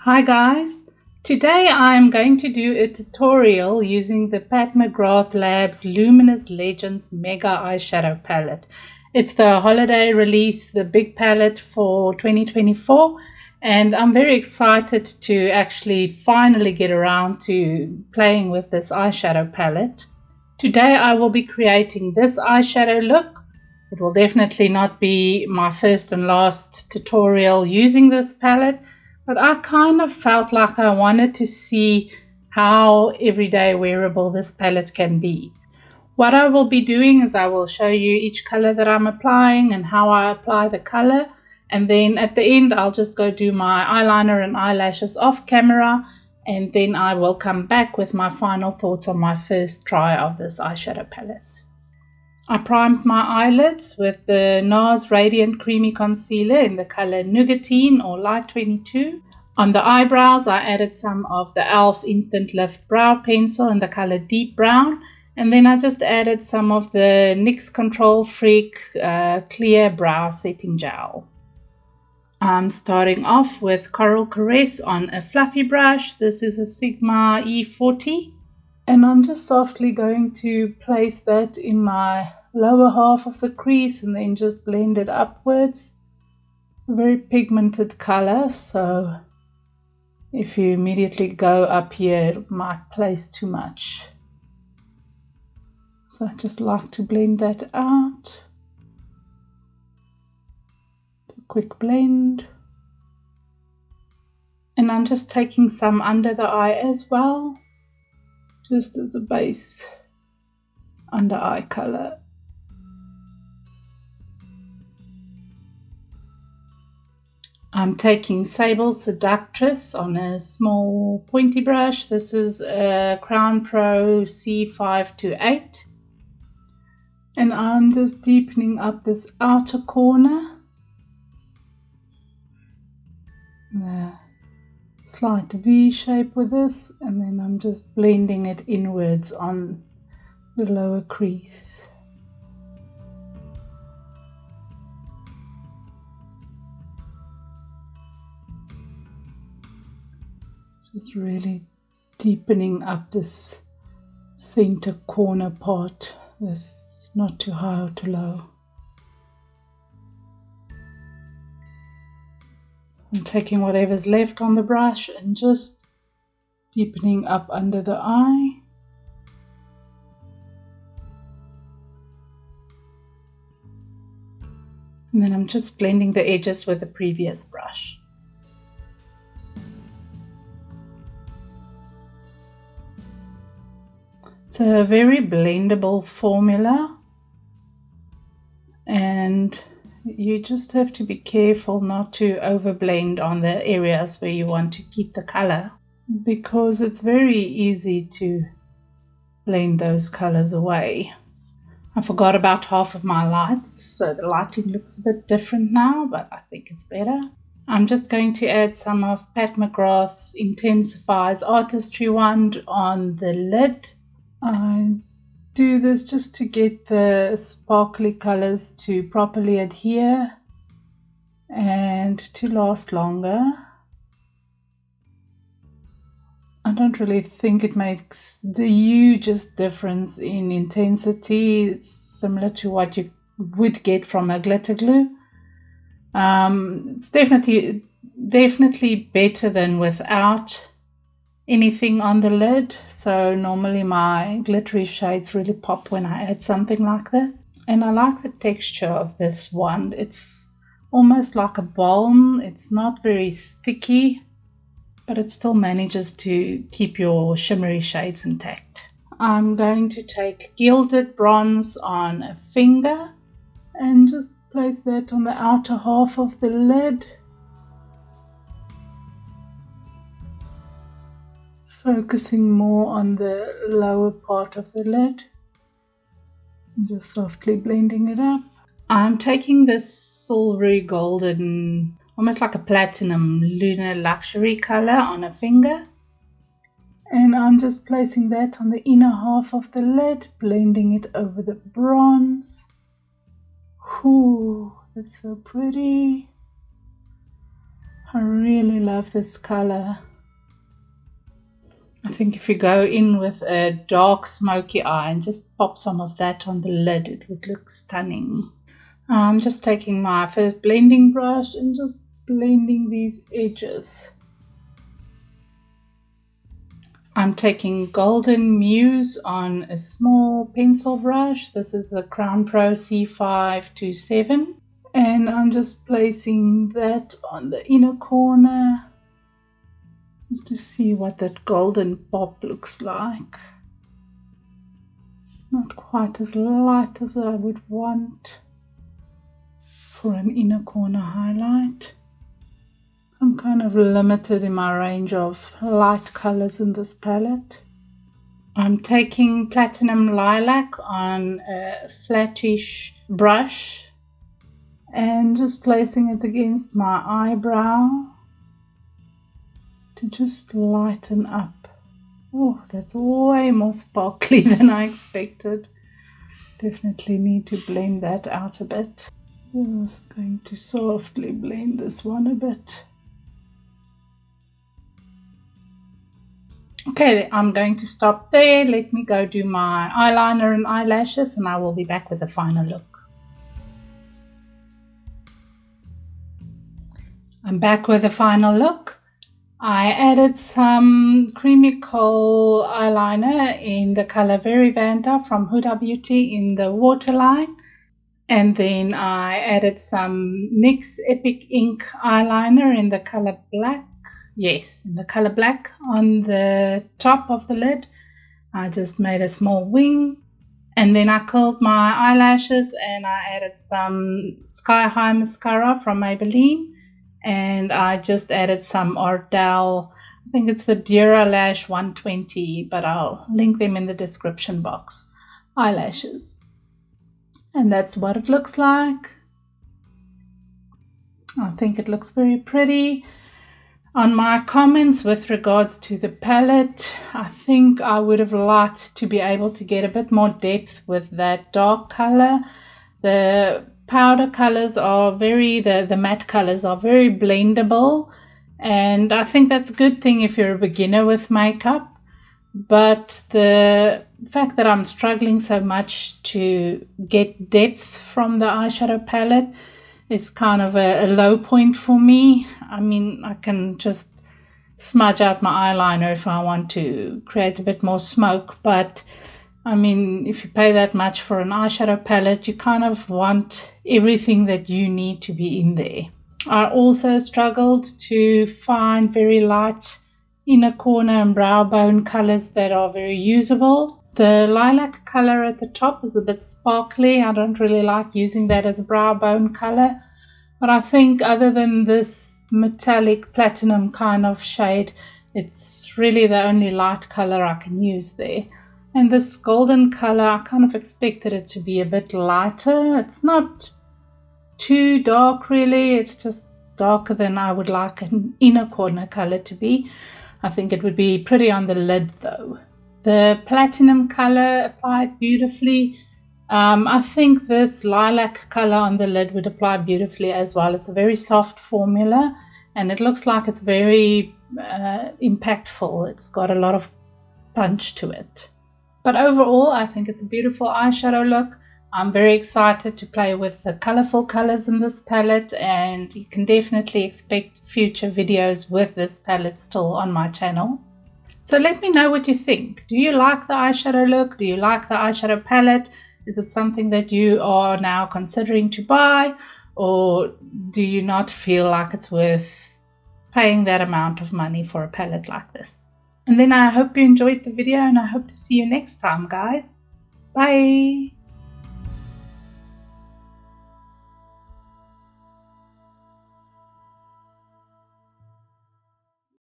Hi guys, today I'm going to do a tutorial using the Pat McGrath Labs Luminous Legends Mega Eyeshadow Palette. It's the holiday release, the big palette for 2024, and I'm very excited to actually finally get around to playing with this eyeshadow palette. Today I will be creating this eyeshadow look. It will definitely not be my first and last tutorial using this palette, but I kind of felt like I wanted to see how everyday wearable this palette can be. What I will be doing is I will show you each color that I'm applying and how I apply the color. And then at the end, I'll just go do my eyeliner and eyelashes off camera. And then I will come back with my final thoughts on my first try of this eyeshadow palette. I primed my eyelids with the NARS Radiant Creamy Concealer in the color Nougatine or Light 22. On the eyebrows, I added some of the e.l.f. Instant Lift Brow Pencil in the color Deep Brown. And then I just added some of the NYX Control Freak Clear Brow Setting Gel. I'm starting off with Coral Caress on a fluffy brush. This is a Sigma E40. And I'm just softly going to place that in my lower half of the crease and then just blend it upwards. It's a very pigmented color, so if you immediately go up here, it might place too much. So I just like to blend that out. A quick blend. And I'm just taking some under the eye as well, just as a base under eye color. I'm taking Sable Seductress on a small pointy brush. This is a Crown Pro C528. And I'm just deepening up this outer corner. The slight V shape with this, and then I'm just blending it inwards on the lower crease. Just really deepening up this center corner part. This not too high or too low. I'm taking whatever's left on the brush and just deepening up under the eye. And then I'm just blending the edges with the previous brush. It's a very blendable formula, and you just have to be careful not to overblend on the areas where you want to keep the color, because it's very easy to blend those colors away. I forgot about half of my lights, so the lighting looks a bit different now, but I think it's better. I'm just going to add some of Pat McGrath's Intensifies Artistry Wand on the lid. I do this just to get the sparkly colors to properly adhere and to last longer. I don't really think it makes the hugest difference in intensity. It's similar to what you would get from a glitter glue. It's definitely better than without anything on the lid. So normally my glittery shades really pop when I add something like this. And I like the texture of this wand. It's almost like a balm. It's not very sticky, but it still manages to keep your shimmery shades intact. I'm going to take Gilded Bronze on a finger and just place that on the outer half of the lid. Focusing more on the lower part of the lid. Just softly blending it up. I'm taking this silvery golden, almost like a platinum lunar luxury color on a finger. And I'm just placing that on the inner half of the lid, blending it over the bronze. Ooh, that's so pretty. I really love this color. I think if you go in with a dark smoky eye and just pop some of that on the lid, it would look stunning. I'm just taking my first blending brush and just blending these edges. I'm taking Golden Muse on a small pencil brush. This is the Crown Pro C527. And I'm just placing that on the inner corner, just to see what that golden pop looks like. Not quite as light as I would want for an inner corner highlight. I'm kind of limited in my range of light colors in this palette. I'm taking Platinum Lilac on a flattish brush and just placing it against my eyebrow to just lighten up. Oh, that's way more sparkly than I expected. Definitely need to blend that out a bit. Just going to softly blend this one a bit. Okay, I'm going to stop there. Let me go do my eyeliner and eyelashes, and I will be back with a final look. I'm back with a final look. I added some creamy coal eyeliner in the color Very Vanta from Huda Beauty in the waterline. And then I added some NYX Epic Ink eyeliner in the color Black. Yes, in the color Black on the top of the lid. I just made a small wing. And then I curled my eyelashes and I added some Sky High mascara from Maybelline. And I just added some Ardell, I think it's the Duralash 120, but I'll link them in the description box, eyelashes. And that's what it looks like. I think it looks very pretty. On my comments with regards to the palette, I think I would have liked to be able to get a bit more depth with that dark color. The powder colors are the matte colors are very blendable, and I think that's a good thing if you're a beginner with makeup. But the fact that I'm struggling so much to get depth from the eyeshadow palette is kind of a low point for me. I mean, I can just smudge out my eyeliner if I want to create a bit more smoke, but I mean, if you pay that much for an eyeshadow palette, you kind of want everything that you need to be in there. I also struggled to find very light inner corner and brow bone colors that are very usable. The lilac color at the top is a bit sparkly. I don't really like using that as a brow bone color. But I think other than this metallic platinum kind of shade, it's really the only light color I can use there. And this golden color, I kind of expected it to be a bit lighter. It's not too dark really, it's just darker than I would like an inner corner color to be. I think it would be pretty on the lid though. The platinum color applied beautifully. I think this lilac color on the lid would apply beautifully as well. It's a very soft formula and it looks like it's very impactful. It's got a lot of punch to it. But overall, I think it's a beautiful eyeshadow look. I'm very excited to play with the colorful colors in this palette, and you can definitely expect future videos with this palette still on my channel. So let me know what you think. Do you like the eyeshadow look? Do you like the eyeshadow palette? Is it something that you are now considering to buy, or do you not feel like it's worth paying that amount of money for a palette like this? And then I hope you enjoyed the video, and I hope to see you next time, guys. Bye!